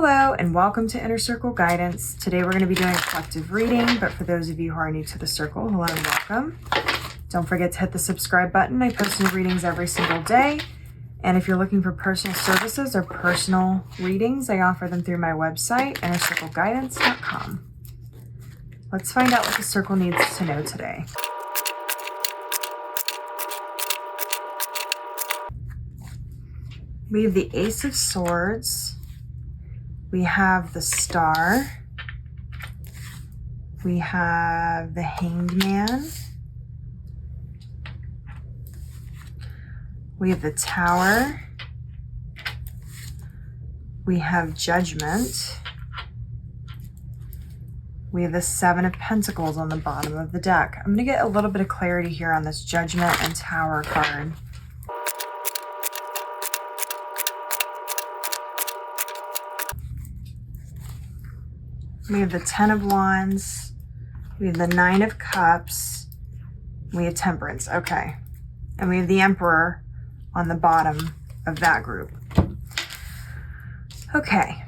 Hello and welcome to Inner Circle Guidance. Today we're going to be doing a collective reading, but for those of you who are new to the circle, hello and welcome. Don't forget to hit the subscribe button. I post new readings every single day. And if you're looking for personal services or personal readings, I offer them through my website, innercircleguidance.com. Let's find out what the circle needs to know today. We have the Ace of Swords. We have the Star. We have the Hanged Man. We have the Tower. We have Judgment. We have the Seven of Pentacles on the bottom of the deck. I'm going to get a little bit of clarity here on this Judgment and Tower card. We have the Ten of Wands. We have the Nine of Cups. We have Temperance. Okay. And we have the Emperor on the bottom of that group. Okay.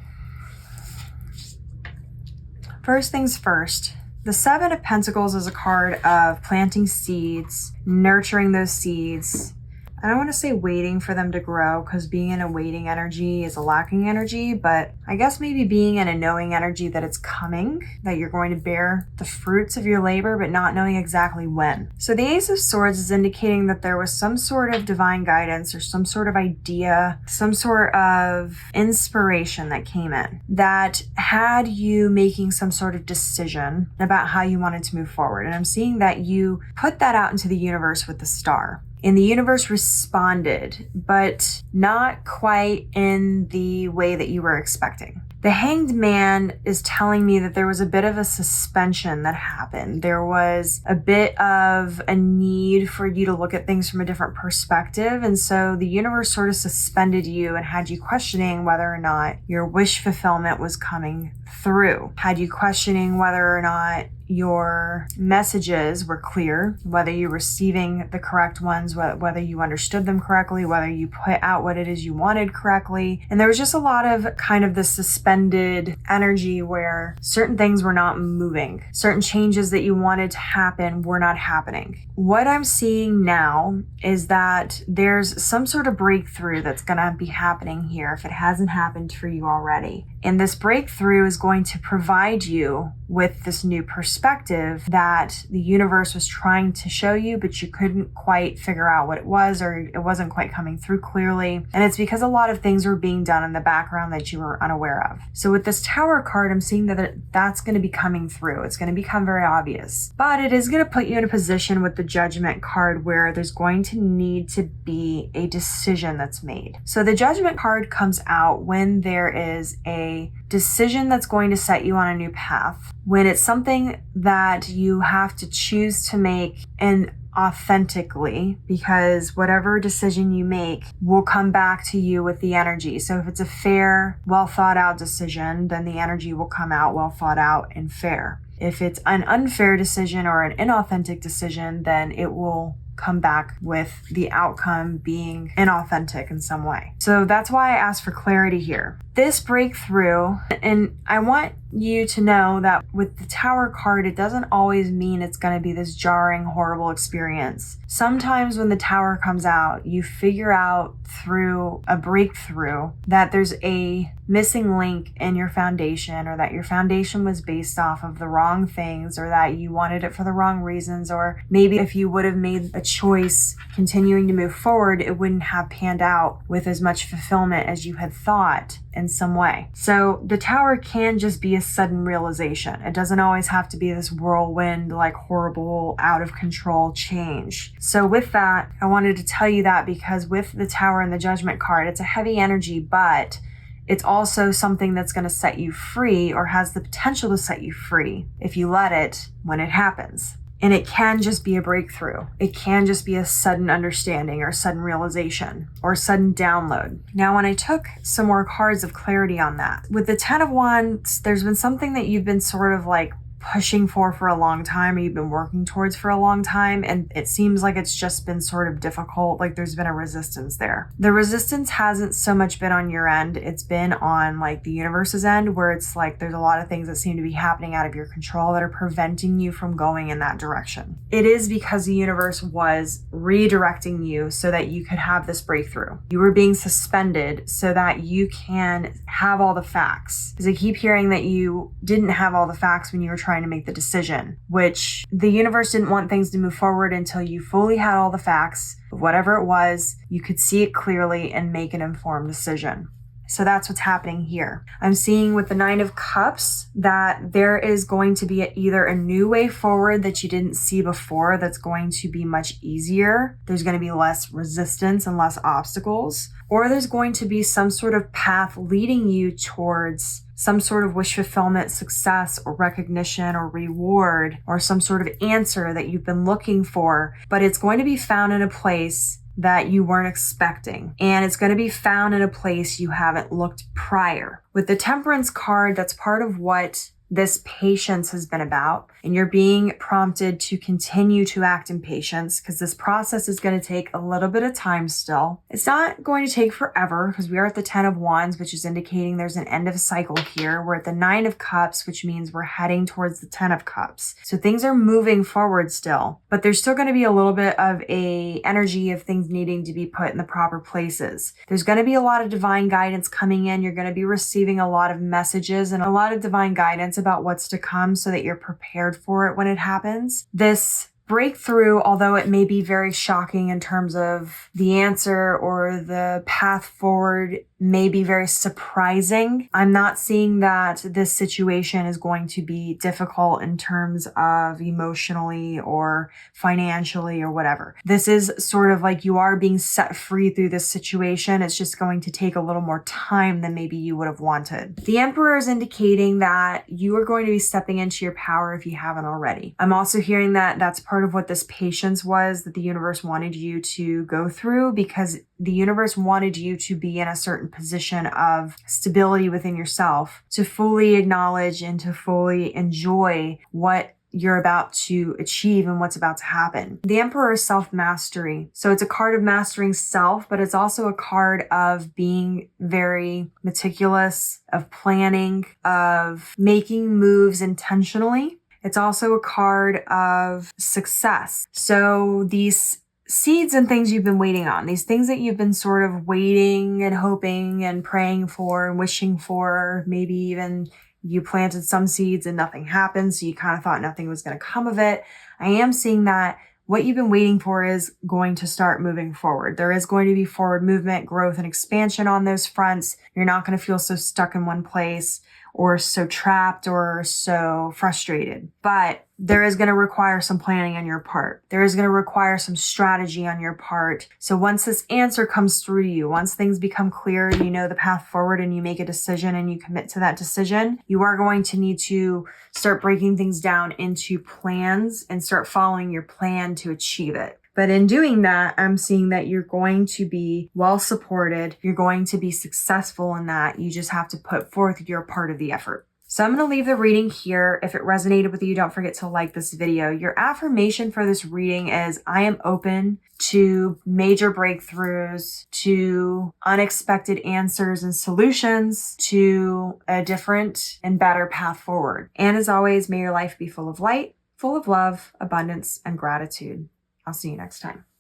First things first. The Seven of Pentacles is a card of planting seeds, nurturing those seeds. I don't want to say waiting for them to grow, because being in a waiting energy is a lacking energy, but I guess maybe being in a knowing energy that it's coming, that you're going to bear the fruits of your labor, but not knowing exactly when. So the Ace of Swords is indicating that there was some sort of divine guidance or some sort of idea, some sort of inspiration that came in that had you making some sort of decision about how you wanted to move forward. And I'm seeing that you put that out into the universe with the Star. And the universe responded, but not quite in the way that you were expecting. The Hanged Man is telling me that there was a bit of a suspension that happened. There was a bit of a need for you to look at things from a different perspective. And so the universe sort of suspended you and had you questioning whether or not your wish fulfillment was coming through. Had you questioning whether or not your messages were clear, whether you're receiving the correct ones, whether you understood them correctly, whether you put out what it is you wanted correctly. And there was just a lot of kind of this suspended energy where certain things were not moving. Certain changes that you wanted to happen were not happening. What I'm seeing now is that there's some sort of breakthrough that's going to be happening here if it hasn't happened for you already. And this breakthrough is going to provide you with this new perspective that the universe was trying to show you, but you couldn't quite figure out what it was, or it wasn't quite coming through clearly. And it's because a lot of things were being done in the background that you were unaware of. So with this Tower card, I'm seeing that that's going to be coming through. It's going to become very obvious. But it is going to put you in a position with the Judgment card where there's going to need to be a decision that's made. So the Judgment card comes out when there is a decision that's going to set you on a new path, when it's something that you have to choose to make and authentically, because whatever decision you make will come back to you with the energy. So if it's a fair, well thought out decision, then the energy will come out well thought out and fair. If it's an unfair decision or an inauthentic decision, then it will come back with the outcome being inauthentic in some way. So that's why I asked for clarity here. This breakthrough, and I want you to know that with the Tower card, it doesn't always mean it's going to be this jarring, horrible experience. Sometimes when the Tower comes out, you figure out through a breakthrough that there's a missing link in your foundation, or that your foundation was based off of the wrong things, or that you wanted it for the wrong reasons, or maybe if you would have made a choice continuing to move forward, it wouldn't have panned out with as much fulfillment as you had thought in some way. So the Tower can just be a sudden realization. It doesn't always have to be this whirlwind, like horrible, out of control change. So with that, I wanted to tell you that because with the Tower and the Judgment card, it's a heavy energy, but it's also something that's going to set you free, or has the potential to set you free if you let it when it happens. And it can just be a breakthrough. It can just be a sudden understanding or sudden realization or sudden download. Now, when I took some more cards of clarity on that, with the Ten of Wands, there's been something that you've been sort of like pushing for a long time, or you've been working towards for a long time, and it seems like it's just been sort of difficult, like there's been a resistance there. The resistance hasn't so much been on your end, it's been on like the universe's end, where it's like there's a lot of things that seem to be happening out of your control that are preventing you from going in that direction. It is because the universe was redirecting you so that you could have this breakthrough. You were being suspended so that you can have all the facts. Because I keep hearing that you didn't have all the facts when you were trying to make the decision, which the universe didn't want things to move forward until you fully had all the facts of whatever it was, you could see it clearly and make an informed decision. So that's what's happening here. I'm seeing with the 9 of Cups that there is going to be either a new way forward that you didn't see before that's going to be much easier. There's going to be less resistance and less obstacles. Or there's going to be some sort of path leading you towards some sort of wish fulfillment, success, or recognition, or reward, or some sort of answer that you've been looking for. But it's going to be found in a place that you weren't expecting. And it's going to be found in a place you haven't looked prior. With the Temperance card, that's part of what this patience has been about. And you're being prompted to continue to act in patience because this process is going to take a little bit of time still. It's not going to take forever because we are at the 10 of Wands, which is indicating there's an end of a cycle here. We're at the 9 of Cups, which means we're heading towards the 10 of Cups. So things are moving forward still, but there's still going to be a little bit of a energy of things needing to be put in the proper places. There's going to be a lot of divine guidance coming in. You're going to be receiving a lot of messages and a lot of divine guidance about what's to come so that you're prepared for it when it happens. This breakthrough, although it may be very shocking in terms of the answer or the path forward, may be very surprising. I'm not seeing that this situation is going to be difficult in terms of emotionally or financially or whatever. This is sort of like you are being set free through this situation. It's just going to take a little more time than maybe you would have wanted. The Emperor is indicating that you are going to be stepping into your power if you haven't already. I'm also hearing that that's part of what this patience was that the universe wanted you to go through, because the universe wanted you to be in a certain position of stability within yourself to fully acknowledge and to fully enjoy what you're about to achieve and what's about to happen. The Emperor is self-mastery. So it's a card of mastering self, but it's also a card of being very meticulous, of planning, of making moves intentionally. It's also a card of success. So these seeds and things you've been waiting on, these things that you've been sort of waiting and hoping and praying for and wishing for, maybe even you planted some seeds and nothing happened, so you kind of thought nothing was going to come of it. I am seeing that what you've been waiting for is going to start moving forward. There is going to be forward movement, growth, and expansion on those fronts. You're not going to feel so stuck in one place or so trapped or so frustrated. But there is going to require some planning on your part. There is going to require some strategy on your part. So once this answer comes through to you, once things become clear and you know the path forward and you make a decision and you commit to that decision, you are going to need to start breaking things down into plans and start following your plan to achieve it. But in doing that, I'm seeing that you're going to be well supported. You're going to be successful in that. You just have to put forth your part of the effort. So I'm going to leave the reading here. If it resonated with you, don't forget to like this video. Your affirmation for this reading is, I am open to major breakthroughs, to unexpected answers and solutions, to a different and better path forward. And as always, may your life be full of light, full of love, abundance, and gratitude. I'll see you next time.